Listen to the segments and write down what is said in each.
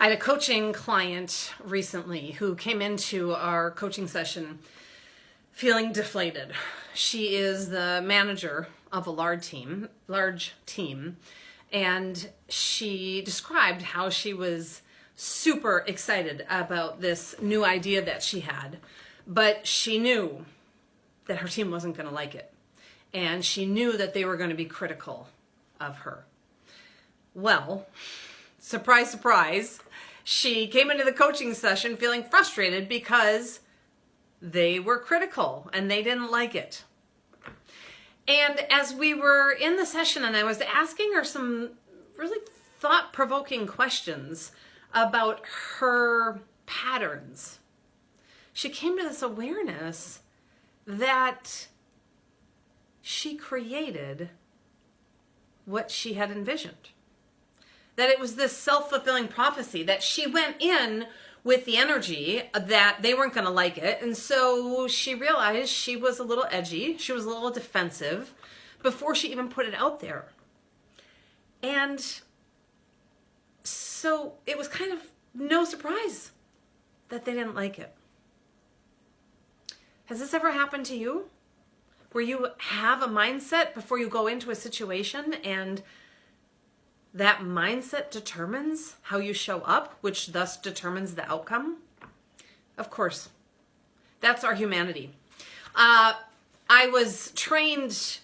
I had a coaching client recently who came into our coaching session feeling deflated. She is the manager of a large team, and she described how she was super excited about this new idea that she had, but she knew that her team wasn't going to like it, and she knew that they were going to be critical of her. Well, surprise, surprise, she came into the coaching session feeling frustrated because they were critical and they didn't like it. And as we were in the session and I was asking her some really thought-provoking questions about her patterns, she came to this awareness that she created what she had envisioned. That it was this self-fulfilling prophecy, that she went in with the energy that they weren't going to like it. And so she realized she was a little edgy, she was a little defensive before she even put it out there. And so it was kind of no surprise that they didn't like it. Has this ever happened to you? Where you have a mindset before you go into a situation and that mindset determines how you show up, which thus determines the outcome? Of course. That's our humanity. I was trained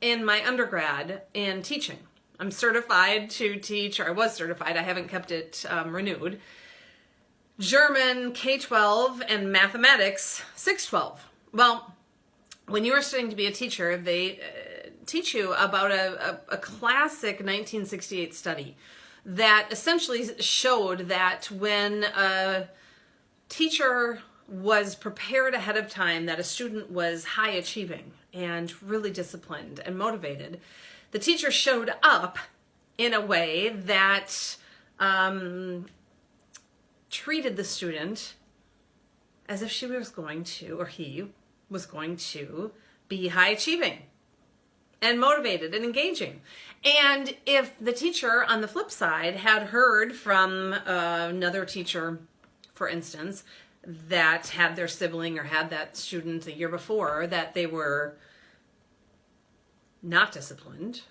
in my undergrad in teaching. I'm certified to teach, or I was certified, I haven't kept it renewed, German K-12 and mathematics 6-12. Well, when you are studying to be a teacher, they teach you about a classic 1968 study that essentially showed that when a teacher was prepared ahead of time that a student was high achieving and really disciplined and motivated, the teacher showed up in a way that treated the student as if she was going to, or he was going to, be high achieving and motivated and engaging. And if the teacher on the flip side had heard from another teacher, for instance, that had their sibling or had that student the year before, that they were not disciplined,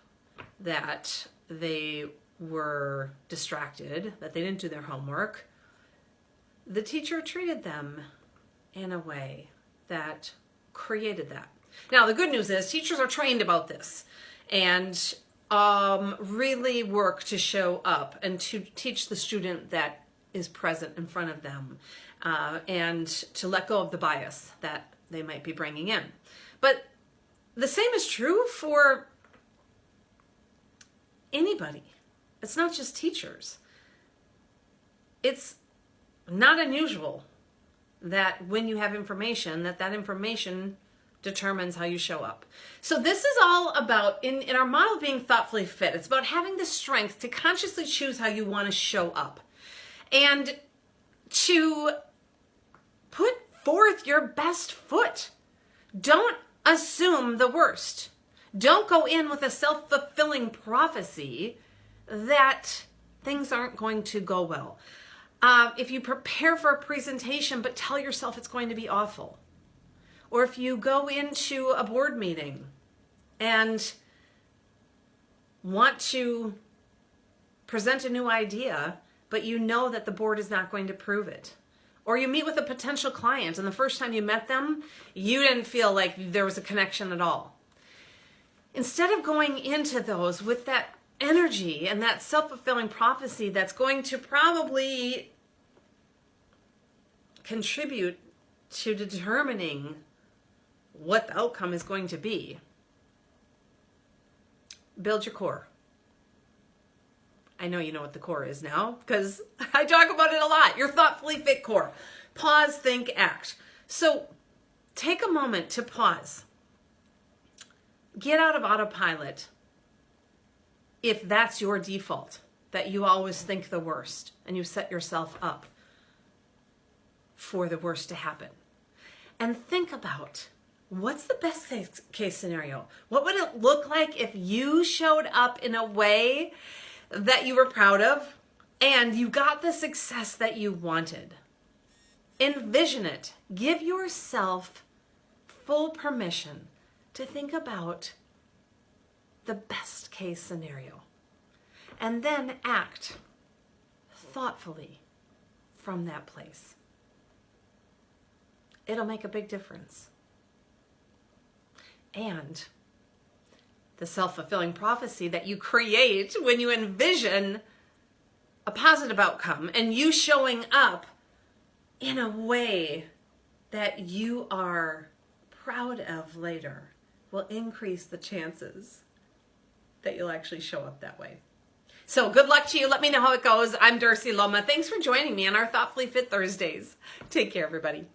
that they were distracted, that they didn't do their homework, the teacher treated them in a way that created that. Now, the good news is teachers are trained about this and really work to show up and to teach the student that is present in front of them and to let go of the bias that they might be bringing in. But the same is true for anybody. It's not just teachers. It's not unusual that when you have information, that information determines how you show up. So this is all about, in our model of being thoughtfully fit, it's about having the strength to consciously choose how you want to show up and to put forth your best foot. Don't assume the worst. Don't go in with a self-fulfilling prophecy that things aren't going to go well. If you prepare for a presentation but tell yourself it's going to be awful, or if you go into a board meeting and want to present a new idea, but you know that the board is not going to approve it, or you meet with a potential client and the first time you met them, you didn't feel like there was a connection at all. Instead of going into those with that energy and that self-fulfilling prophecy that's going to probably contribute to determining what the outcome is going to be, build your core. I know you know what the core is now because I talk about it a lot. Your thoughtfully fit core. Pause, think, act. So take a moment to pause. Get out of autopilot if that's your default, that you always think the worst and you set yourself up for the worst to happen. And think about, what's the best case scenario? What would it look like if you showed up in a way that you were proud of, and you got the success that you wanted. Envision it. Give yourself full permission to think about the best case scenario, and then act thoughtfully from that place. It'll make a big difference. And the self-fulfilling prophecy that you create when you envision a positive outcome and you showing up in a way that you are proud of later will increase the chances that you'll actually show up that way. So good luck to you. Let me know how it goes. I'm Darcy Loma. Thanks for joining me on our Thoughtfully Fit Thursdays. Take care, everybody.